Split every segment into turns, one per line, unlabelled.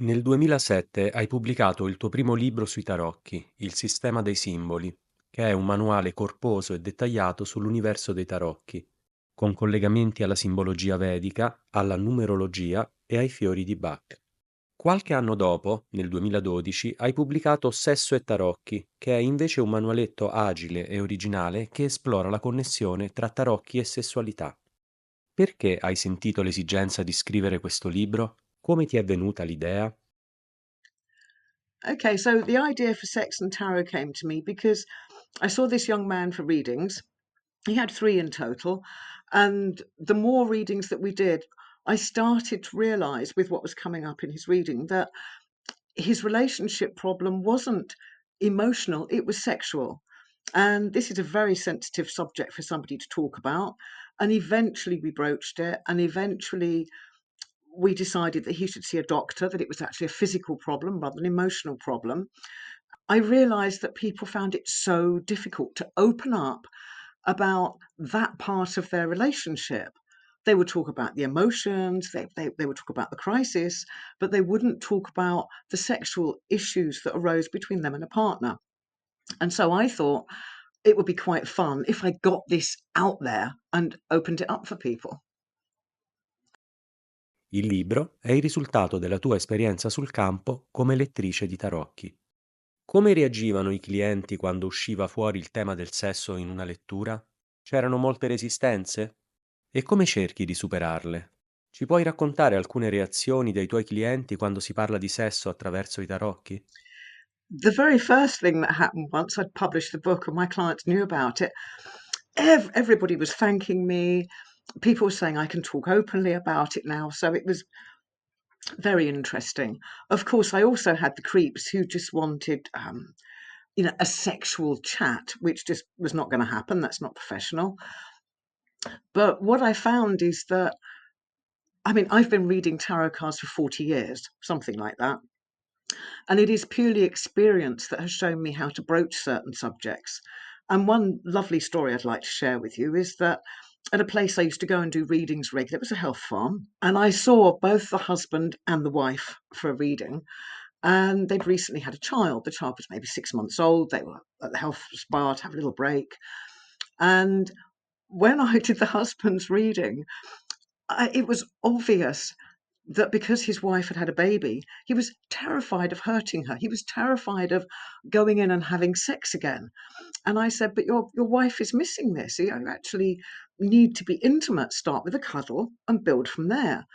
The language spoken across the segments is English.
Nel 2007 hai pubblicato il tuo primo libro sui tarocchi, Il sistema dei simboli, che è un manuale corposo e dettagliato sull'universo dei tarocchi, con collegamenti alla simbologia vedica, alla numerologia e ai fiori di Bach. Qualche anno dopo, nel 2012, hai pubblicato Sesso e Tarocchi, che è invece un manualetto agile e originale che esplora la connessione tra tarocchi e sessualità. Perché hai sentito l'esigenza di scrivere questo libro? Come ti è venuta l'idea?
Okay, so the idea for Sex and Tarot came to me because I saw this young man for readings. He had 3 in total, and the more readings that we did, I started to realise with what was coming up in his reading that his relationship problem wasn't emotional, it was sexual. And this is a very sensitive subject for somebody to talk about. And eventually we broached it, and eventually we decided that he should see a doctor, that it was actually a physical problem rather than an emotional problem. I realised that people found it so difficult to open up about that part of their relationship. They would talk about the emotions, they would talk about the crisis, but they wouldn't talk about the sexual issues that arose between them and a partner. And so I thought it would be quite fun if I got this out there and opened it up for people.
Il libro è il risultato della tua esperienza sul campo come lettrice di tarocchi. Come reagivano i clienti quando usciva fuori il tema del sesso in una lettura? C'erano molte resistenze? E come cerchi di superarle? Ci puoi raccontare alcune reazioni dei tuoi clienti quando si parla di sesso attraverso i tarocchi?
The very first thing that happened once I'd published the book and my clients knew about it, everybody was thanking me. People were saying I can talk openly about it now. So it was very interesting. Of course, I also had the creeps who just wanted, a sexual chat, which just was not going to happen. That's not professional. But what I found is that, I mean, I've been reading tarot cards for 40 years, something like that. And it is purely experience that has shown me how to broach certain subjects. And one lovely story I'd like to share with you is that at a place I used to go and do readings regularly, it was a health farm, and I saw both the husband and the wife for a reading. And they'd recently had a child. The child was maybe 6 months old. They were at the health spa to have a little break. And when I did the husband's reading, it was obvious that because his wife had had a baby, he was terrified of hurting her. He was terrified of going in and having sex again. And I said, "But your wife is missing this. You actually need to be intimate. Start with a cuddle and build from there."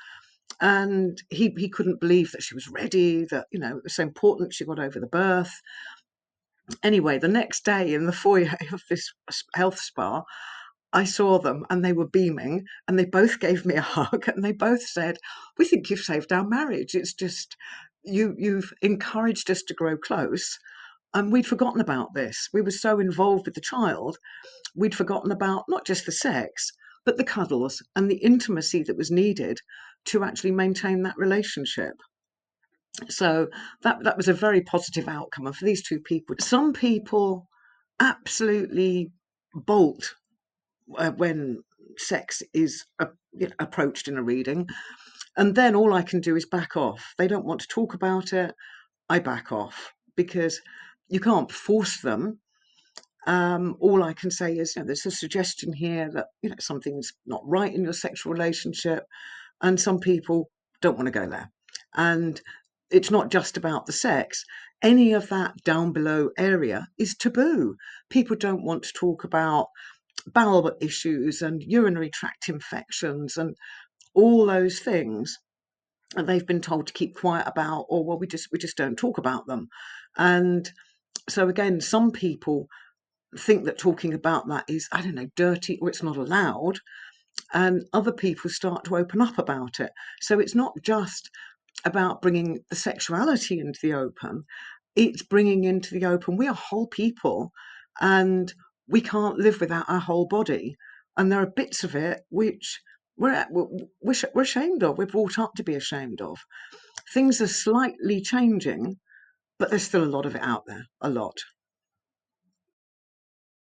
And he couldn't believe that she was ready, that, it was so important she got over the birth. Anyway, the next day in the foyer of this health spa, I saw them and they were beaming and they both gave me a hug and they both said, "We think you've saved our marriage. It's just you've encouraged us to grow close." And we'd forgotten about this. We were so involved with the child, we'd forgotten about not just the sex, but the cuddles and the intimacy that was needed to actually maintain that relationship. So that was a very positive outcome. And for these two people, some people absolutely bolt when sex is approached in a reading, and then all I can do is back off. They don't want to talk about it. I back off because you can't force them. All I can say is, there's a suggestion here that something's not right in your sexual relationship, and some people don't want to go there. And it's not just about the sex. Any of that down below area is taboo. People don't want to talk about bowel issues and urinary tract infections and all those things. And they've been told to keep quiet about, or well, we just don't talk about them. And so again, some people think that talking about that is, I don't know, dirty or it's not allowed. And other people start to open up about it. So it's not just about bringing the sexuality into the open, it's bringing into the open we are whole people and we can't live without our whole body. And there are bits of it which we're ashamed of, we're brought up to be ashamed of. Things are slightly changing, but there's still a lot of it out there, a lot.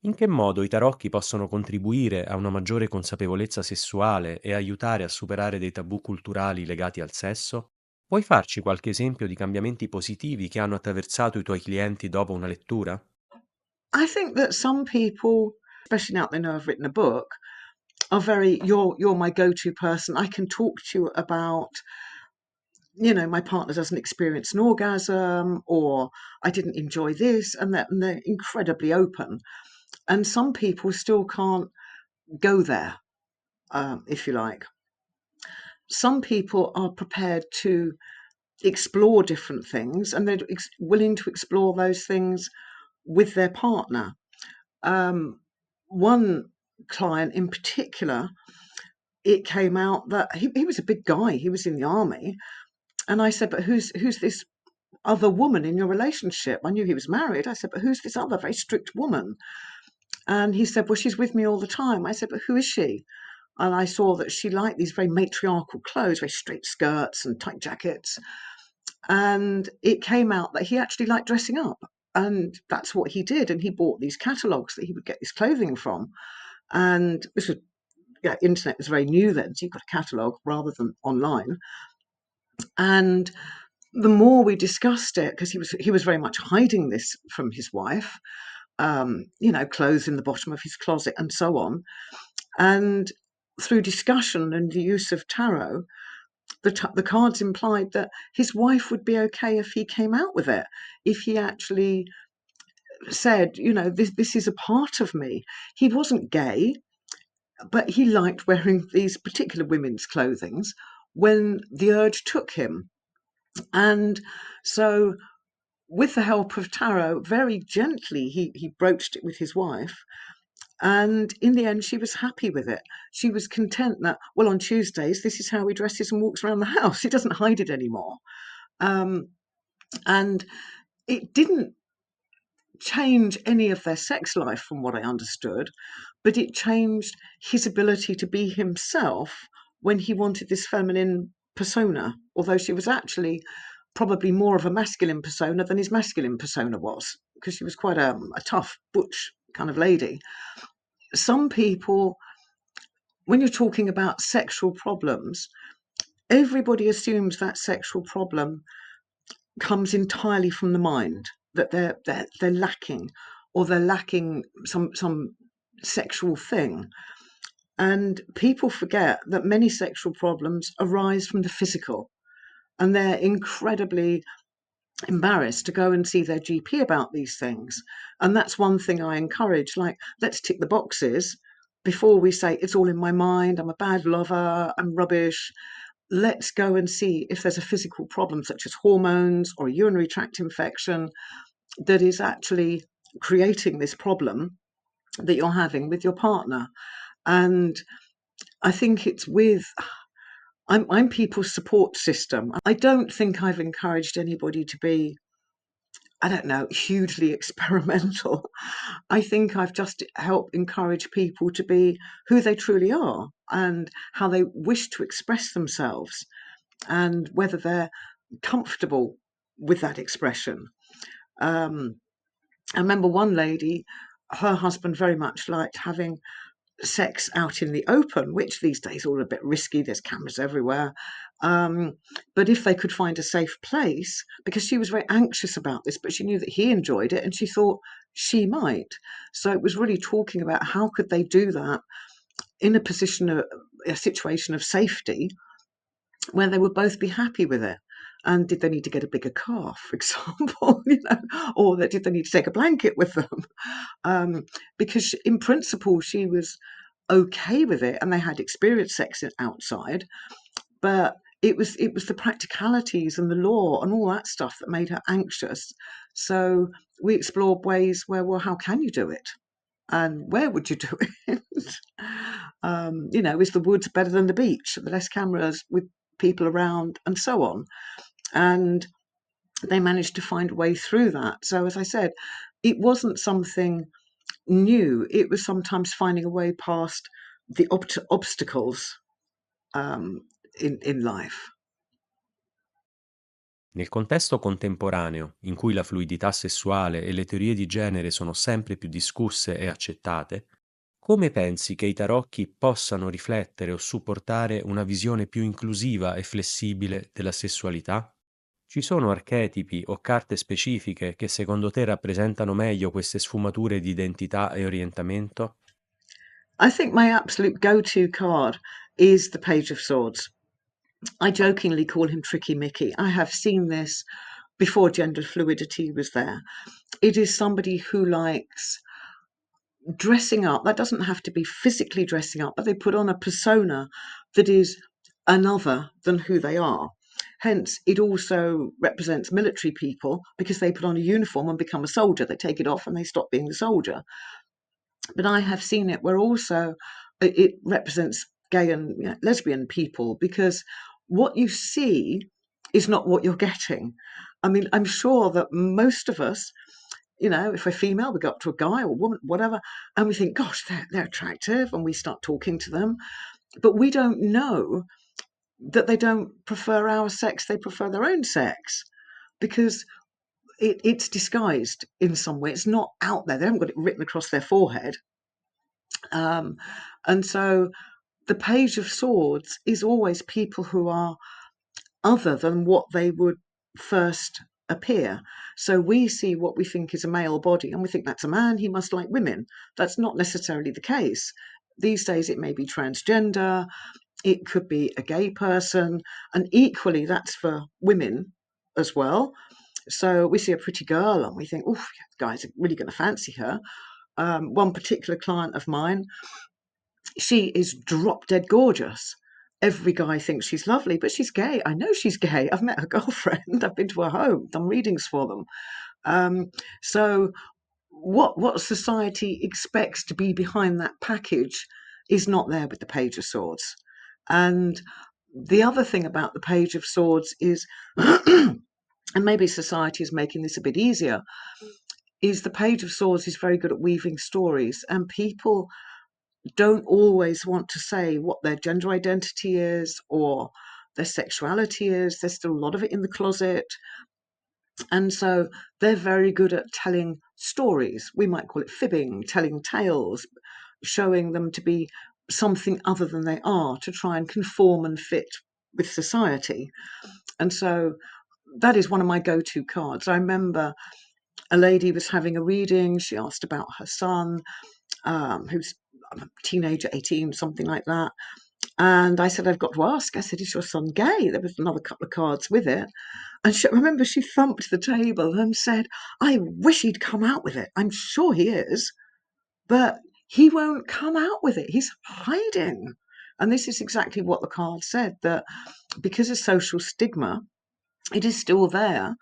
In che modo i tarocchi possono contribuire a una maggiore consapevolezza sessuale e aiutare a superare dei tabù culturali legati al sesso? Puoi farci qualche esempio di cambiamenti positivi che hanno attraversato i tuoi clienti dopo una lettura?
I think that some people, especially now they know I've written a book, are very, you're my go-to person. I can talk to you about, my partner doesn't experience an orgasm, or I didn't enjoy this, and they're incredibly open. And some people still can't go there, if you like. Some people are prepared to explore different things, and they're willing to explore those things with their partner. One client in particular, it came out that he was a big guy. He was in the army, and I said, "But who's this other woman in your relationship?" I knew he was married. I said, "But who's this other very strict woman?" And he said, "Well, she's with me all the time." I said, "But who is she?" And I saw that she liked these very matriarchal clothes, very straight skirts and tight jackets. And it came out that he actually liked dressing up. And that's what he did. And he bought these catalogues that he would get his clothing from. And this was, yeah, internet was very new then. So you got a catalogue rather than online. And the more we discussed it, because he was very much hiding this from his wife, clothes in the bottom of his closet and so on. And through discussion and the use of tarot, the cards implied that his wife would be okay if he came out with it, if he actually said, this is a part of me. He wasn't gay, but he liked wearing these particular women's clothings when the urge took him. And so, with the help of tarot, very gently, he broached it with his wife. And in the end, she was happy with it. She was content that, well, on Tuesdays, this is how he dresses and walks around the house. He doesn't hide it anymore. Um, and it didn't change any of their sex life, from what I understood, but it changed his ability to be himself when he wanted this feminine persona, although she was actually probably more of a masculine persona than his masculine persona was, because she was quite a tough, butch kind of lady. Some people, when you're talking about sexual problems, everybody assumes that sexual problem comes entirely from the mind, that they're lacking, or they're lacking some sexual thing. And people forget that many sexual problems arise from the physical, and they're incredibly embarrassed to go and see their GP about these things. And that's one thing I encourage, like, let's tick the boxes before we say it's all in my mind, I'm a bad lover, I'm rubbish. Let's go and see if there's a physical problem such as hormones or a urinary tract infection that is actually creating this problem that you're having with your partner. And I think it's I'm people's support system. I don't think I've encouraged anybody to be, I don't know, hugely experimental. I think I've just helped encourage people to be who they truly are and how they wish to express themselves, and whether they're comfortable with that expression. Um, I remember one lady, her husband very much liked having sex out in the open, which these days all a bit risky. There's cameras everywhere. Um, but if they could find a safe place, because she was very anxious about this, but she knew that he enjoyed it and she thought she might. So it was really talking about how could they do that in a situation of safety where they would both be happy with it. And did they need to get a bigger car, for example, or did they need to take a blanket with them? Because in principle, she was okay with it, and they had experienced sex outside, but it was the practicalities and the law and all that stuff that made her anxious. So we explored ways where, well, how can you do it? And where would you do it? Is the woods better than the beach? The less cameras with people around and so on. And they managed to find a way through that. So as I said, it wasn't something new. It was sometimes finding a way past the obstacles um, in life.
Nel contesto contemporaneo, in cui la fluidità sessuale e le teorie di genere sono sempre più discusse e accettate, Come pensi che i tarocchi possano riflettere o supportare una visione più inclusiva e flessibile della sessualità? Ci sono archetipi o carte specifiche che secondo te rappresentano meglio queste sfumature di identità e orientamento?
I think my absolute go-to card is the Page of Swords. I jokingly call him Tricky Mickey. I have seen this before gender fluidity was there. It is somebody who likes dressing up. That doesn't have to be physically dressing up, but they put on a persona that is another than who they are. Hence, it also represents military people because they put on a uniform and become a soldier. They take it off and they stop being the soldier. But I have seen it where also it represents gay and lesbian people, because what you see is not what you're getting. I mean, I'm sure that most of us, if we're female, we go up to a guy or woman, whatever, and we think, gosh, they're attractive, and we start talking to them. But we don't know that they don't prefer our sex, they prefer their own sex, because it's disguised in some way. It's not out there. They haven't got it written across their forehead. Um, and so the Page of Swords is always people who are other than what they would first appear. So we see what we think is a male body and we think that's a man, he must like women. That's not necessarily the case. These days it may be transgender, it could be a gay person, and equally that's for women as well. So we see a pretty girl and we think, oh, guys are really going to fancy her. One particular client of mine, she is drop dead gorgeous. Every guy thinks she's lovely, but she's gay. I know she's gay. I've met her girlfriend. I've been to her home, done readings for them. Um, so what society expects to be behind that package is not there with the Page of Swords. And the other thing about the Page of Swords is, and maybe society is making this a bit easier, is the Page of Swords is very good at weaving stories, and people don't always want to say what their gender identity is or their sexuality is. There's still a lot of it in the closet. And so they're very good at telling stories. We might call it fibbing, telling tales, showing them to be something other than they are, to try and conform and fit with society. And so that is one of my go-to cards. I remember a lady was having a reading. She asked about her son, who's a teenager, 18, something like that. And I said, I've got to ask. I said, is your son gay? There was another couple of cards with it. And I remember she thumped the table and said, I wish he'd come out with it. I'm sure he is, but he won't come out with it. He's hiding. And this is exactly what the card said, that because of social stigma, it is still there,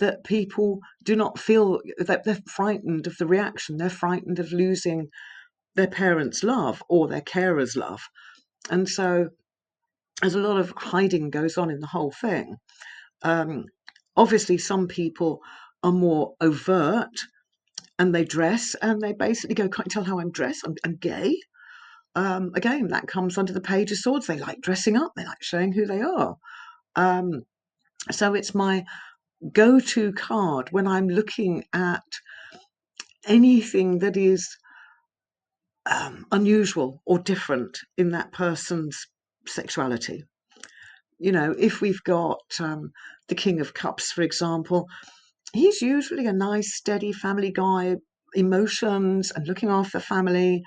that people do not feel that they're frightened of the reaction. They're frightened of losing their parents' love or their carers' love. And so there's a lot of hiding goes on in the whole thing. Um, Obviously, some people are more overt and they dress and they basically go, can't you tell how I'm dressed? I'm gay. Again, that comes under the Page of Swords. They like dressing up, they like showing who they are. Um, so it's my go to card when I'm looking at anything that is unusual or different in that person's sexuality. If we've got the King of Cups, for example, he's usually a nice, steady family guy. Emotions and looking after the family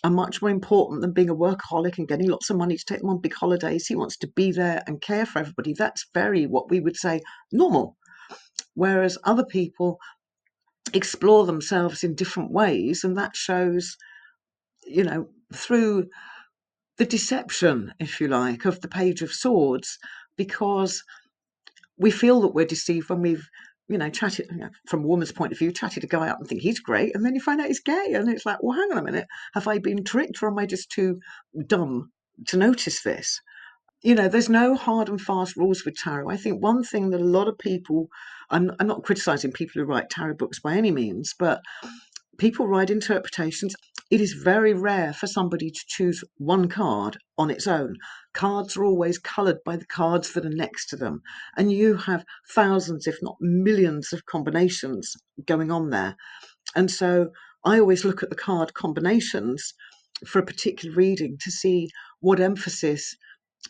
are much more important than being a workaholic and getting lots of money to take them on big holidays. He wants to be there and care for everybody. That's very what we would say normal. Whereas other people explore themselves in different ways, and that shows, through the deception, if you like, of the Page of Swords, because we feel that we're deceived when we've chatted, from a woman's point of view, chatted a guy up and think he's great, and then you find out he's gay, and it's like, well, hang on a minute, have I been tricked, or am I just too dumb to notice this? There's no hard and fast rules with tarot. I think one thing that a lot of people, I'm not criticizing people who write tarot books by any means, but people write interpretations. It is very rare for somebody to choose one card on its own. Cards are always coloured by the cards that are next to them, and you have thousands, if not millions, of combinations going on there. And so I always look at the card combinations for a particular reading to see what emphasis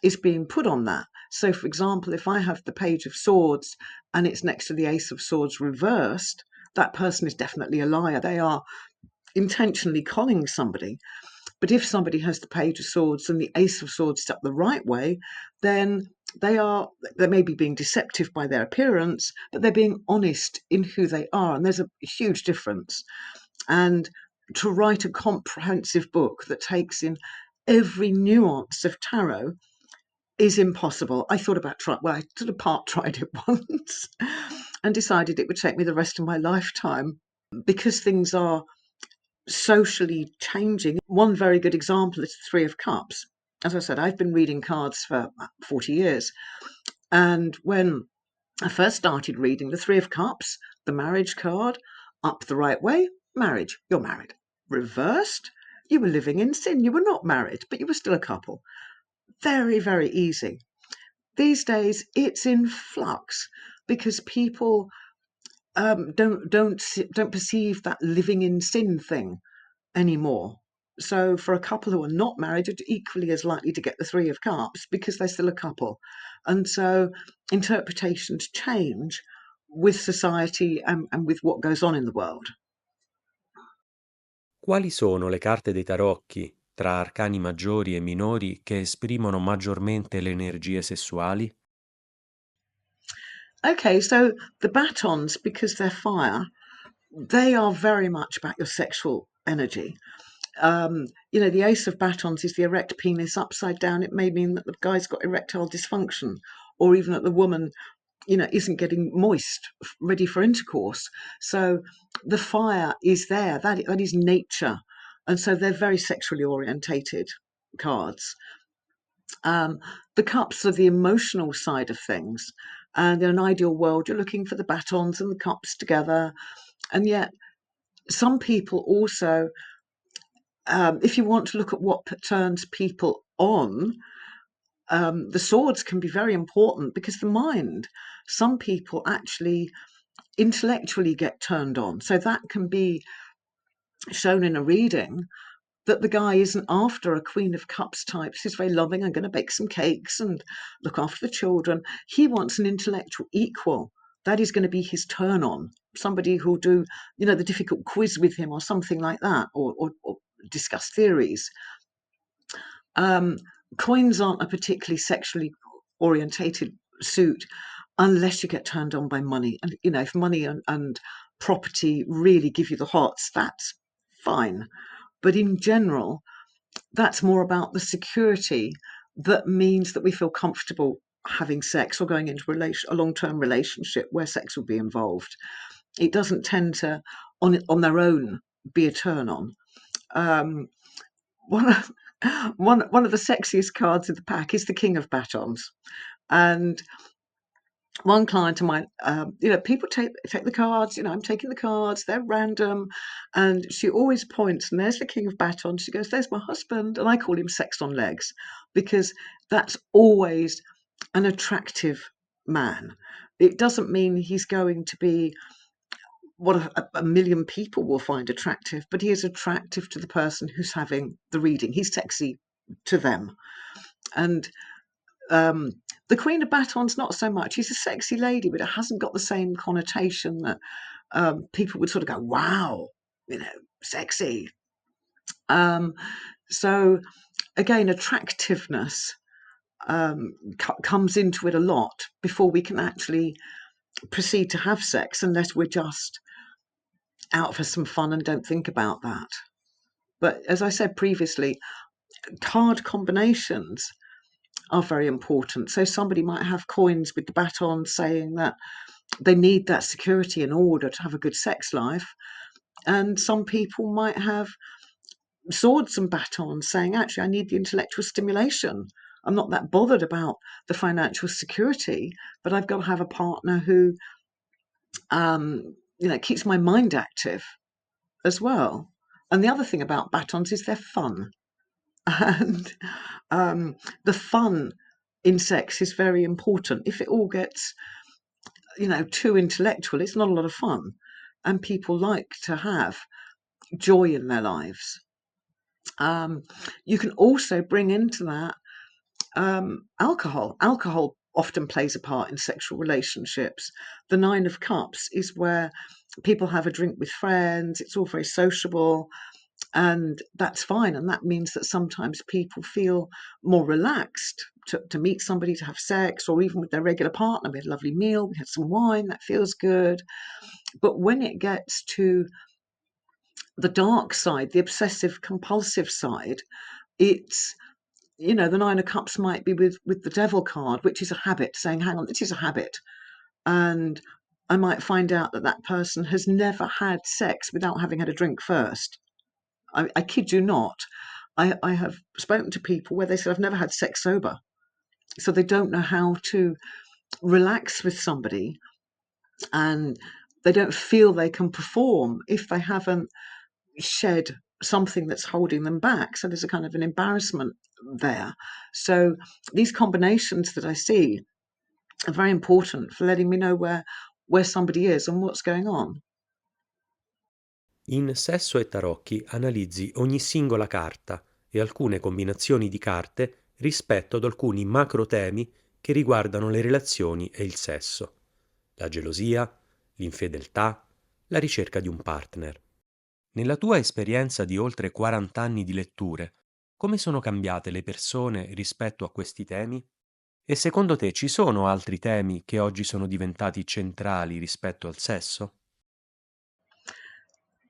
is being put on that. So, for example, if I have the Page of Swords and it's next to the Ace of Swords reversed, that person is definitely a liar. They are intentionally conning somebody. But if somebody has the Page of Swords and the Ace of Swords stuck the right way, then they may be being deceptive by their appearance, but they're being honest in who they are. And there's a huge difference. And to write a comprehensive book that takes in every nuance of tarot is impossible. I thought about trying, well, I sort of part tried it once and decided it would take me the rest of my lifetime because things are socially changing. One very good example is the Three of Cups. As I said, I've been reading cards for 40 years. And when I first started reading the Three of Cups, the marriage card, up the right way, marriage, you're married. Reversed, you were living in sin. You were not married, but you were still a couple. Very, very easy. These days, it's in flux because people don't perceive that living in sin thing anymore. So for a couple who are not married, are equally as likely to get the Three of Cups because they're still a couple. And so interpretations change with society and with what goes on in the world.
Quali sono le carte dei tarocchi, tra arcani maggiori e minori, che esprimono maggiormente le energie sessuali?
Okay, so the batons, because they're fire, they are very much about your sexual energy. The Ace of Batons is the erect penis upside down. It may mean that the guy's got erectile dysfunction, or even that the woman, isn't getting moist, ready for intercourse. So the fire is there. That is nature, and so they're very sexually orientated cards. The cups are the emotional side of things, and in an ideal world, you're looking for the batons and the cups together, and yet some people also if you want to look at what turns people on, the swords can be very important because the mind, some people actually intellectually get turned on. So that can be shown in a reading that the guy isn't after a Queen of Cups type. He's very loving. I'm going to bake some cakes and look after the children. He wants an intellectual equal. That is going to be his turn on. Somebody who'll do, the difficult quiz with him or something like that, or discuss theories. Um, Coins aren't a particularly sexually orientated suit unless you get turned on by money. And, if money and property really give you the hots, that's fine. But in general, that's more about the security that means that we feel comfortable having sex or going into a long-term relationship where sex will be involved. It doesn't tend to, on their own, be a turn on. Um, one of one of the sexiest cards in the pack is the King of Batons. And one client of mine, people take the cards. I'm taking the cards. They're random, and she always points. And there's the King of Batons. She goes, "There's my husband," and I call him Sex on Legs because that's always an attractive man. It doesn't mean he's going to be what a million people will find attractive, but he is attractive to the person who's having the reading. He's sexy to them. And the Queen of Batons, not so much. She's a sexy lady, but it hasn't got the same connotation that people would sort of go, wow, sexy. So again, attractiveness comes into it a lot before we can actually proceed to have sex, unless we're just out for some fun and don't think about that. But as I said previously, card combinations are very important. So somebody might have coins with the baton saying that they need that security in order to have a good sex life. And some people might have swords and batons saying, actually, I need the intellectual stimulation. I'm not that bothered about the financial security, but I've got to have a partner who, keeps my mind active as well. And the other thing about batons is they're fun. And the fun in sex is very important. If it all gets, too intellectual, it's not a lot of fun. And people like to have joy in their lives. You can also bring into that alcohol. Alcohol often plays a part in sexual relationships. The Nine of Cups is where people have a drink with friends, it's all very sociable, and that's fine. And that means that sometimes people feel more relaxed to meet somebody, to have sex, or even with their regular partner. We had a lovely meal, we had some wine, that feels good. But when it gets to the dark side, the obsessive compulsive side, it's, the Nine of Cups might be with the Devil card, which is a habit, saying, hang on, this is a habit. And I might find out that that person has never had sex without having had a drink first. I kid you not. I have spoken to people where they said, I've never had sex sober. So they don't know how to relax with somebody, and they don't feel they can perform if they haven't shed something that's holding them back. So there's a kind of an embarrassment there. So these combinations that I see are very important for letting me know where somebody is and what's going on.
In Sesso e Tarocchi analizzi ogni singola carta e alcune combinazioni di carte rispetto ad alcuni macro temi che riguardano le relazioni e il sesso: la gelosia, l'infedeltà, la ricerca di un partner. Nella tua esperienza di oltre 40 anni di letture, come sono cambiate le persone rispetto a questi temi? E secondo te ci sono altri temi che oggi sono diventati centrali rispetto al sesso?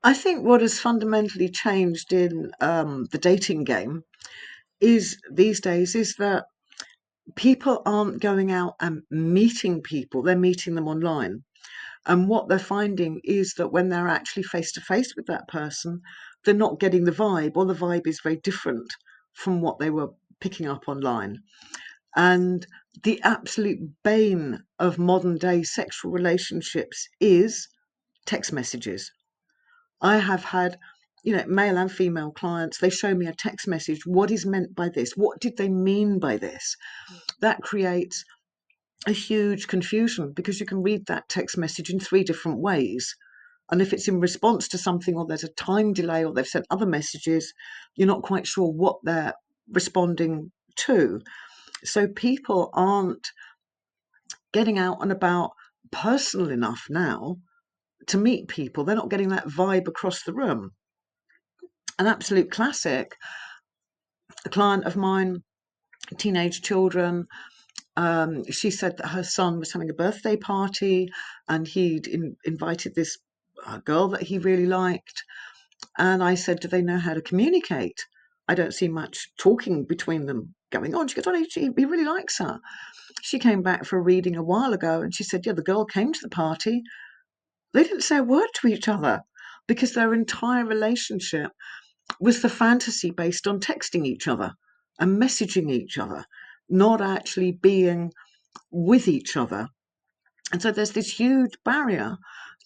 I think what has fundamentally changed in the dating game is these days is that people aren't going out and meeting people, they're meeting them online. And what they're finding is that when they're actually face to face with that person, they're not getting the vibe, or the vibe is very different from what they were picking up online. And the absolute bane of modern day sexual relationships is text messages. I have had, male and female clients, they show me a text message. What is meant by this? What did they mean by this? That creates a huge confusion because you can read that text message in three different ways. And if it's in response to something, or there's a time delay, or they've sent other messages, you're not quite sure what they're responding to. So people aren't getting out and about personal enough now to meet people. They're not getting that vibe across the room. An absolute classic, a client of mine, teenage children, she said that her son was having a birthday party, and he'd invited this girl that he really liked. And I said, do they know how to communicate? I don't see much talking between them going on. She goes, oh, he really likes her. She came back for a reading a while ago, and she said, yeah, the girl came to the party. They didn't say a word to each other because their entire relationship was the fantasy based on texting each other and messaging each other, not actually being with each other. And so there's this huge barrier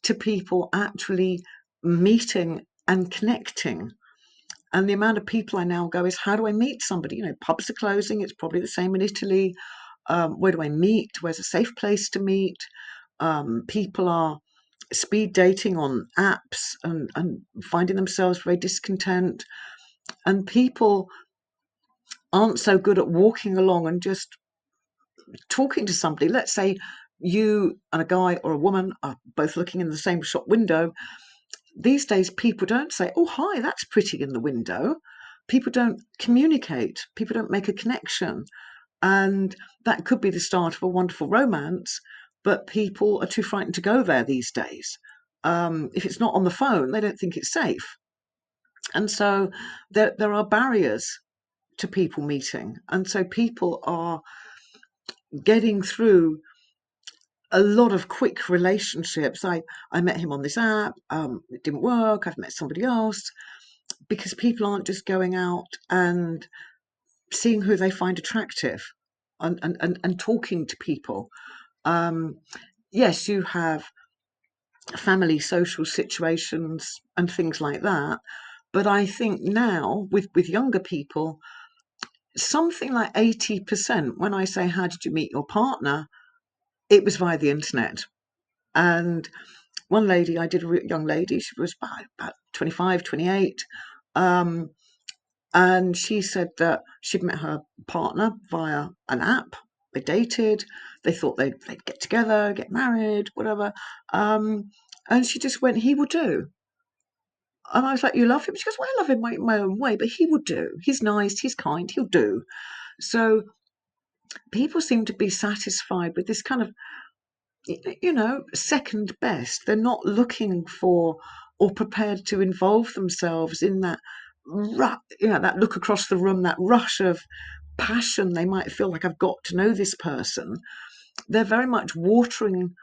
to people actually meeting and connecting. And the amount of people I now go is, how do I meet somebody? Pubs are closing. It's probably the same in Italy. Where do I meet? Where's a safe place to meet? People are speed dating on apps and finding themselves very discontent. And people aren't so good at walking along and just talking to somebody. Let's say you and a guy or a woman are both looking in the same shop window. These days, people don't say, oh, hi, that's pretty in the window. People don't communicate. People don't make a connection. And that could be the start of a wonderful romance, but people are too frightened to go there these days. If it's not on the phone, they don't think it's safe. And so there are barriers to people meeting. And so people are getting through a lot of quick relationships. I met him on this app, it didn't work, I've met somebody else, because people aren't just going out and seeing who they find attractive and talking to people. Yes, you have family social situations and things like that. But I think now with younger people, something like 80%, when I say, how did you meet your partner? It was via the internet. And one lady, I did a young lady, she was about 25, 28. And she said that she'd met her partner via an app. They dated. They thought they'd get together, get married, whatever. And she just went, he will do. And I was like, you love him? She goes, well, I love him my own way, but he will do. He's nice, he's kind, he'll do. So people seem to be satisfied with this kind of, second best. They're not looking for or prepared to involve themselves in that, that look across the room, that rush of passion. They might feel like, I've got to know this person. They're very much watering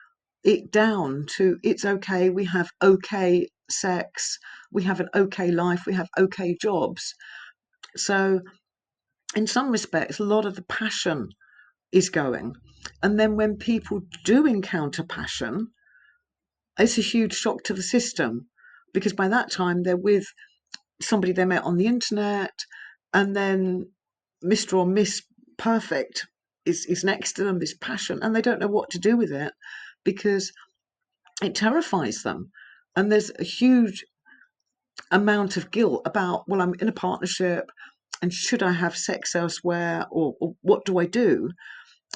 it down to, it's okay, we have okay sex, we have an okay life, we have okay jobs. So in some respects, a lot of the passion is going. And then when people do encounter passion, it's a huge shock to the system, because by that time they're with somebody they met on the internet, and then Mr. or Miss Perfect is next to them, this passion, and they don't know what to do with it because it terrifies them. And there's a huge amount of guilt about, well, I'm in a partnership and should I have sex elsewhere, or what do I do?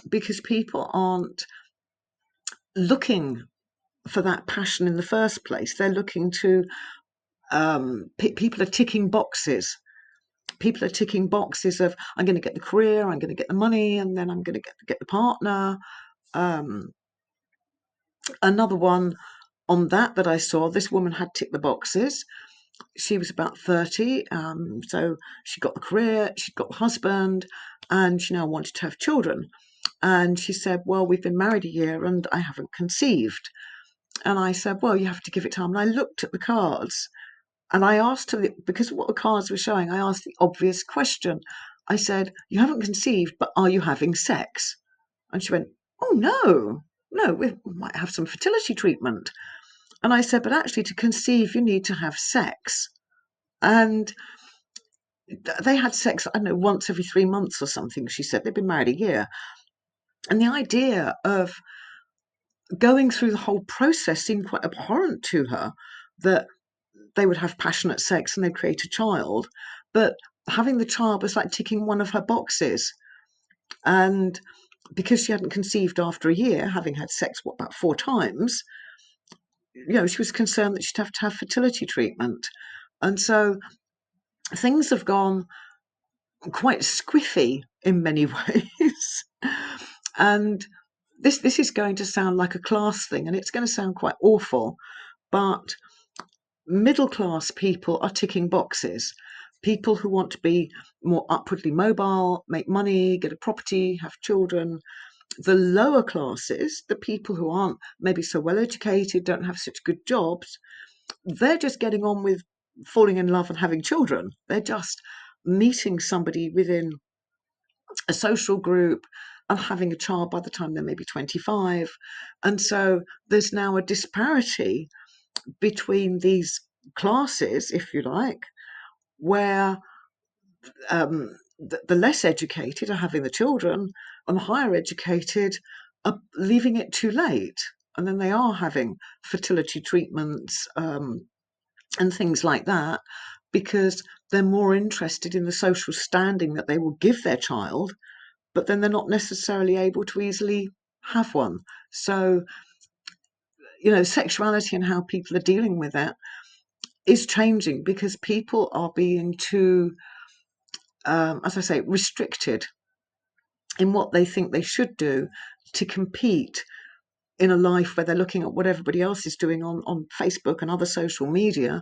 Because people aren't looking for that passion in the first place. They're looking to, people are ticking boxes. People are ticking boxes of, I'm going to get the career, I'm going to get the money, and then I'm going to get the partner. Um, Another one on that I saw, this woman had ticked the boxes. She was about 30, so she got the career, she got the husband, and she now wanted to have children. And she said, well, we've been married a year and I haven't conceived. And I said, well, you have to give it time. And I looked at the cards and I asked her, because of what the cards were showing, I asked the obvious question. I said, you haven't conceived, but are you having sex? And she went, oh, no, we might have some fertility treatment. And I said, but actually, to conceive, you need to have sex. And they had sex, I don't know, once every 3 months or something, she said. They'd been married a year. And the idea of going through the whole process seemed quite abhorrent to her, that they would have passionate sex and they'd create a child. But having the child was like ticking one of her boxes. And because she hadn't conceived after a year, having had sex, about 4 times, she was concerned that she'd have to have fertility treatment. And so things have gone quite squiffy in many ways. And this is going to sound like a class thing, and it's going to sound quite awful, but middle class people are ticking boxes. People who want to be more upwardly mobile, make money, get a property, have children. The lower classes, the people who aren't maybe so well educated, don't have such good jobs, they're just getting on with falling in love and having children. They're just meeting somebody within a social group and having a child by the time they're maybe 25. And so there's now a disparity between these classes, if you like, where the less educated are having the children and the higher educated are leaving it too late. And then they are having fertility treatments and things like that, because they're more interested in the social standing that they will give their child, but then they're not necessarily able to easily have one. So, sexuality and how people are dealing with it is changing, because people are being too, as I say, restricted in what they think they should do to compete in a life where they're looking at what everybody else is doing on Facebook and other social media,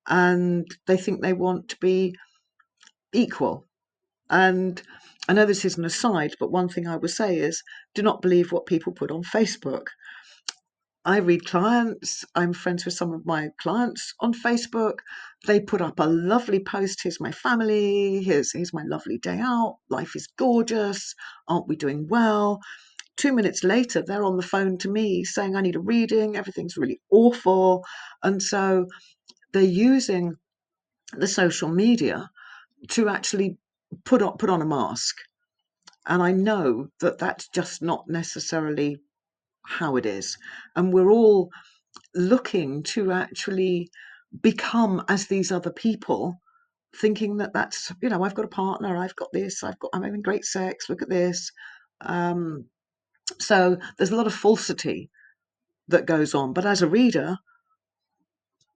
and they think they want to be equal. And I know this is an aside, but one thing I would say is, do not believe what people put on Facebook. I read clients. I'm friends with some of my clients on Facebook. They put up a lovely post. Here's my family. Here's my lovely day out. Life is gorgeous. Aren't we doing well? 2 minutes later, they're on the phone to me saying, I need a reading. Everything's really awful. And so they're using the social media to actually put on a mask. And I know that that's just not necessarily how it is. And we're all looking to actually become as these other people thinking that that's, I've got a partner, I've got this, I'm having great sex, look at this. Um, so there's a lot of falsity that goes on. But as a reader,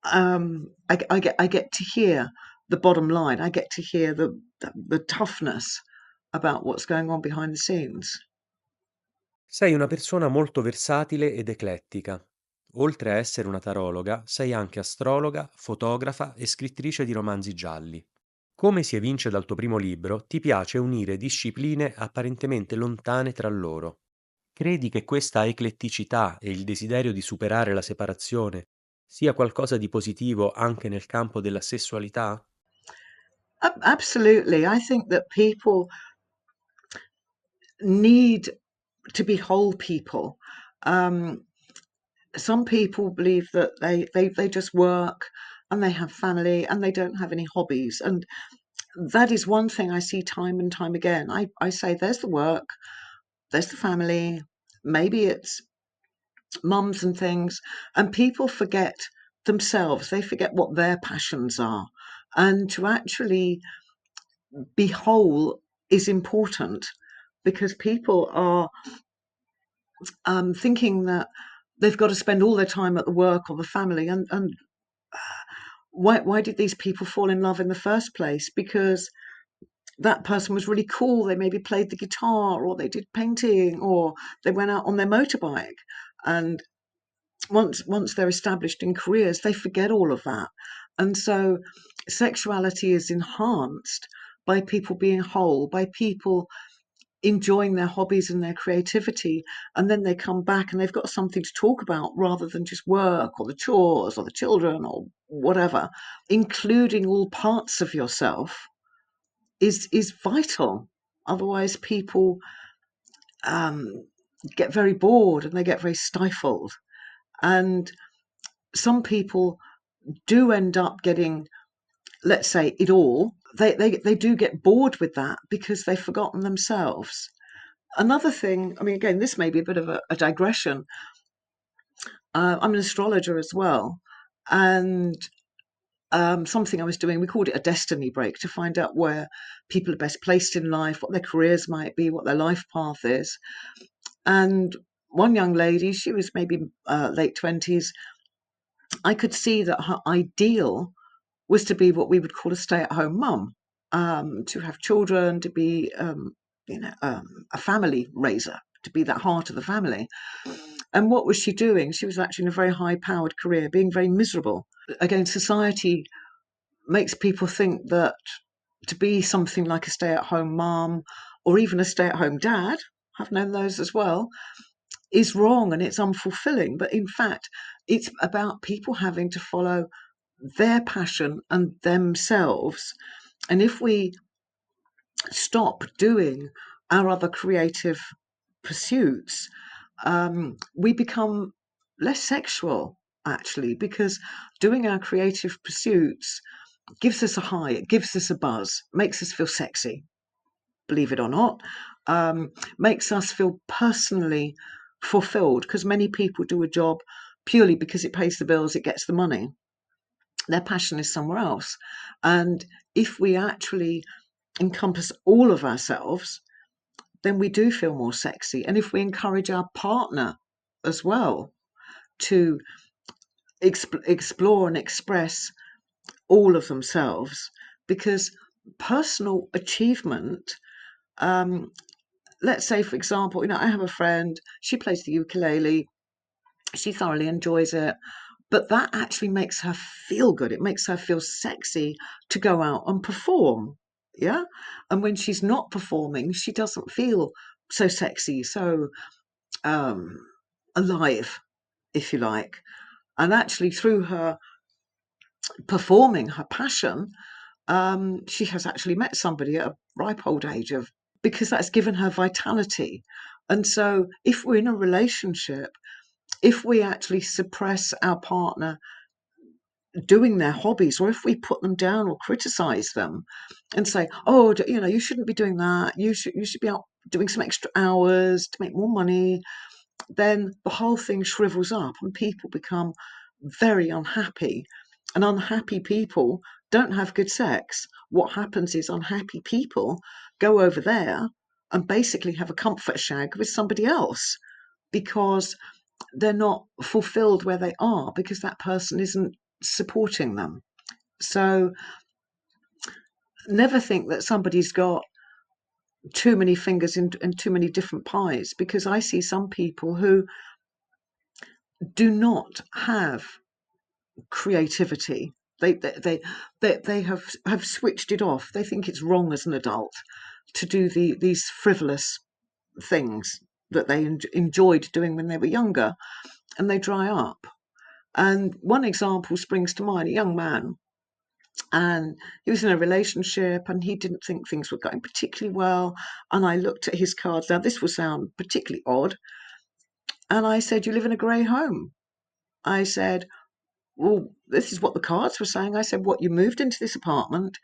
I get to hear the bottom line. I get to hear the toughness about what's going on behind the scenes.
Sei una persona molto versatile ed eclettica. Oltre a essere una tarologa, sei anche astrologa, fotografa e scrittrice di romanzi gialli. Come si evince dal tuo primo libro, ti piace unire discipline apparentemente lontane tra loro. Credi che questa ecletticità e il desiderio di superare la separazione sia qualcosa di positivo anche nel campo della sessualità?
Absolutely. I think that people need to be whole people. Um, some people believe that they just work and they have family and they don't have any hobbies. And that is one thing I see time and time again. I say, there's the work, there's the family, maybe it's mums and things, and people forget themselves. They forget what their passions are. And to actually be whole is important because people are thinking that they've got to spend all their time at the work or the family. And why did these people fall in love in the first place? Because that person was really cool. They maybe played the guitar or they did painting or they went out on their motorbike. And once they're established in careers, they forget all of that. And so sexuality is enhanced by people being whole, by people enjoying their hobbies and their creativity, and then they come back and they've got something to talk about rather than just work or the chores or the children or whatever. Including all parts of yourself is vital. Otherwise, people um, get very bored and they get very stifled. And some people do end up getting, let's say, it all. They do get bored with that because they've forgotten themselves. Another thing, I mean, again, this may be a bit of a digression. I'm an astrologer as well. And something I was doing, we called it a destiny break to find out where people are best placed in life, what their careers might be, what their life path is. And one young lady, she was maybe late 20s, I could see that her ideal was to be what we would call a stay-at-home mum, to have children, to be, a family raiser, to be that heart of the family. And what was she doing? She was actually in a very high-powered career, being very miserable. Again, society makes people think that to be something like a stay-at-home mum or even a stay-at-home dad, I've known those as well, is wrong and it's unfulfilling. But in fact, it's about people having to follow their passion and themselves. And if we stop doing our other creative pursuits, we become less sexual, actually, because doing our creative pursuits gives us a high, it gives us a buzz, makes us feel sexy, believe it or not, makes us feel personally fulfilled, because many people do a job purely because it pays the bills, it gets the money. Their passion is somewhere else. And if we actually encompass all of ourselves, then we do feel more sexy. And if we encourage our partner as well to explore and express all of themselves, because personal achievement, um, let's say, for example, I have a friend, she plays the ukulele, she thoroughly enjoys it, but that actually makes her feel good. It makes her feel sexy to go out and perform. Yeah. And when she's not performing, she doesn't feel so sexy, so um, alive, if you like. And actually, through her performing her passion, she has actually met somebody at a ripe old age of because that's given her vitality. And so, if we're in a relationship, if we actually suppress our partner doing their hobbies, or if we put them down or criticize them and say, oh, you shouldn't be doing that, you should be out doing some extra hours to make more money, then the whole thing shrivels up and people become very unhappy. And unhappy people don't have good sex. What happens is unhappy people go over there and basically have a comfort shag with somebody else because they're not fulfilled where they are because that person isn't supporting them. So never think that somebody's got too many fingers in too many different pies, because I see some people who do not have creativity. They have switched it off. They think it's wrong as an adult to do these frivolous things that they enjoyed doing when they were younger, and they dry up. And one example springs to mind: a young man, and he was in a relationship, and he didn't think things were going particularly well. And I looked at his cards. Now, this will sound particularly odd. And I said, "You live in a grey home." I said, "Well, this is what the cards were saying." I said, "What, you moved into this apartment?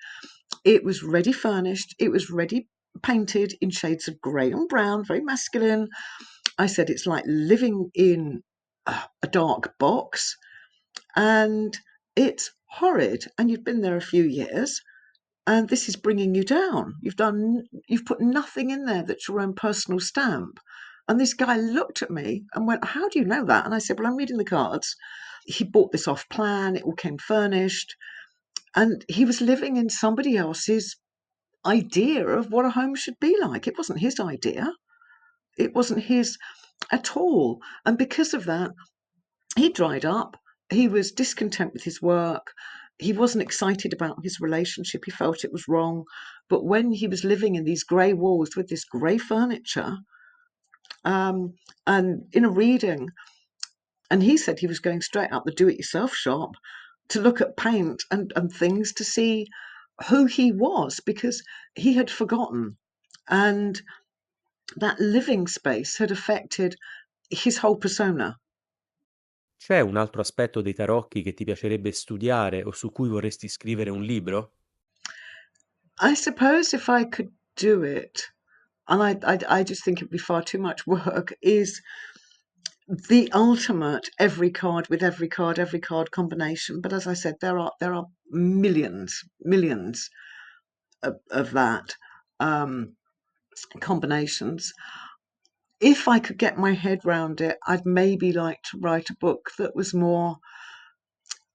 It was ready furnished. It was ready painted in shades of grey and brown, very masculine." I said, "It's like living in a dark box, and it's horrid. And you've been there a few years, and this is bringing you down. You've put nothing in there that's your own personal stamp." And this guy looked at me and went, "How do you know that?" And I said, "Well, I'm reading the cards. He bought this off plan. It all came furnished. And he was living in somebody else's idea of what a home should be like. It wasn't his idea. It wasn't his at all. And because of that, he dried up. He was discontent with his work. He wasn't excited about his relationship. He felt it was wrong. But when he was living in these grey walls with this grey furniture, um, and in a reading, and he said he was going straight up the do-it-yourself shop to look at paint and things to see who he was, because he had forgotten. And that living space had affected his whole persona.
C'è un altro aspetto dei tarocchi che ti piacerebbe studiare o su cui vorresti scrivere un libro?
I suppose if I could do it, and I just think it'd be far too much work, is the ultimate every card combination. But as I said, there are millions of that combinations. If I could get my head round it, I'd maybe like to write a book that was more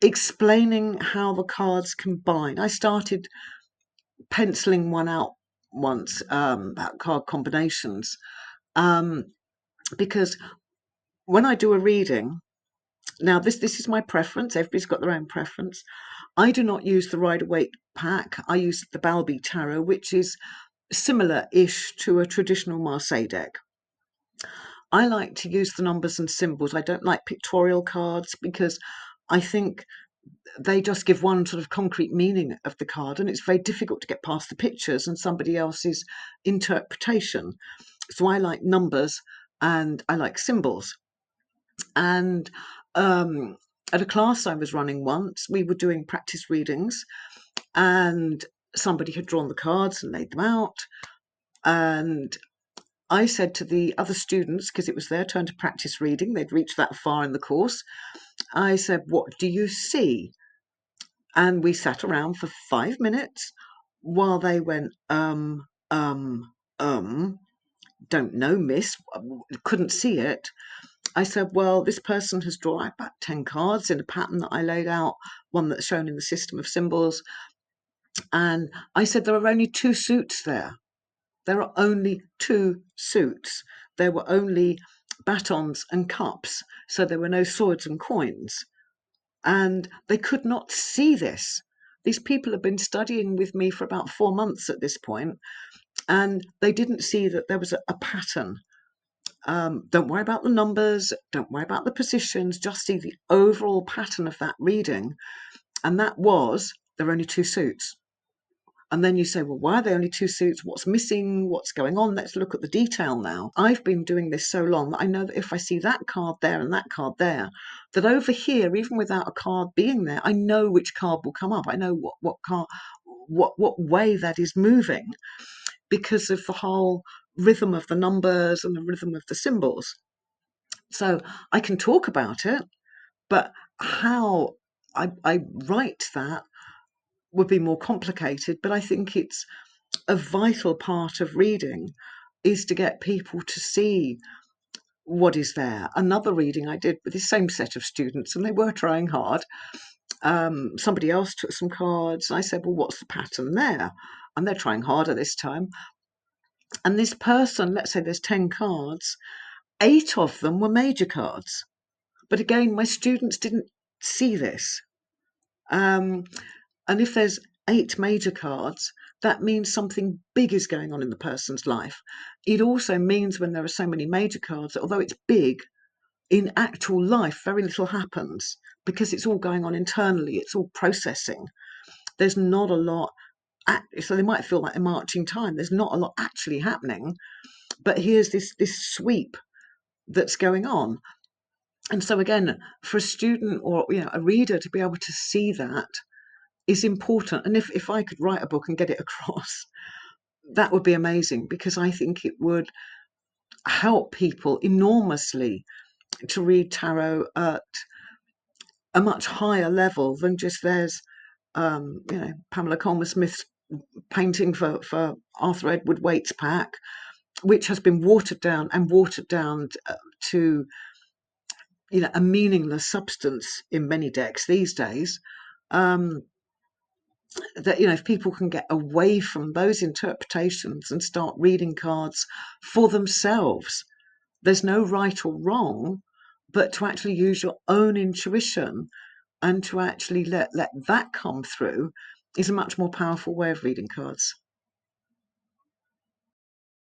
explaining how the cards combine. I started penciling one out once, about card combinations, um, because when I do a reading, now this is my preference. Everybody's got their own preference. I do not use the Rider-Waite pack. I use the Balby Tarot, which is similar-ish to a traditional Marseille deck. I like to use the numbers and symbols. I don't like pictorial cards because I think they just give one sort of concrete meaning of the card, and it's very difficult to get past the pictures and somebody else's interpretation. So I like numbers and I like symbols. And at a class I was running once, we were doing practice readings, and somebody had drawn the cards and laid them out. And I said to the other students, because it was their turn to practice reading, they'd reached that far in the course, I said, "What do you see?" And we sat around for 5 minutes while they went, um, um, "Don't know, miss, couldn't see it." I said, "Well, this person has drawn about 10 cards in a pattern that I laid out, one that's shown in the system of symbols." And I said, "There are only two suits there. There are only two suits. There were only batons and cups, so there were no swords and coins." And they could not see this. These people have been studying with me for about 4 months at this point, and they didn't see that there was a pattern. Don't worry about the numbers, don't worry about the positions, just see the overall pattern of that reading. And that was, there are only two suits. And then you say, "Well, why are there only two suits? What's missing? What's going on? Let's look at the detail now." I've been doing this so long that I know that if I see that card there and that card there, that over here, even without a card being there, I know which card will come up. I know what card, what way that is moving, because of the whole rhythm of the numbers and the rhythm of the symbols. So I can talk about it, but how I write that would be more complicated, but I think it's a vital part of reading is to get people to see what is there. Another reading I did with the same set of students, and they were trying hard. Somebody else took some cards. I said, well, what's the pattern there? And they're trying harder this time. And this person, let's say there's 10 cards, 8 of them were major cards. But again, my students didn't see this. And if there's 8 major cards, that means something big is going on in the person's life. It also means when there are so many major cards, that although it's big, in actual life, very little happens because it's all going on internally. It's all processing. There's not a lot. So they might feel like they're marching time. There's not a lot actually happening, but here's this sweep that's going on. And so again, for a student or a reader to be able to see that is important. And if I could write a book and get it across, that would be amazing, because I think it would help people enormously to read tarot at a much higher level than just there's Pamela Colmer Smith's painting for Arthur Edward Waite's pack, which has been watered down to a meaningless substance in many decks these days. That if people can get away from those interpretations and start reading cards for themselves, there's no right or wrong, but to actually use your own intuition and to actually let that come through is a much more powerful way of reading cards.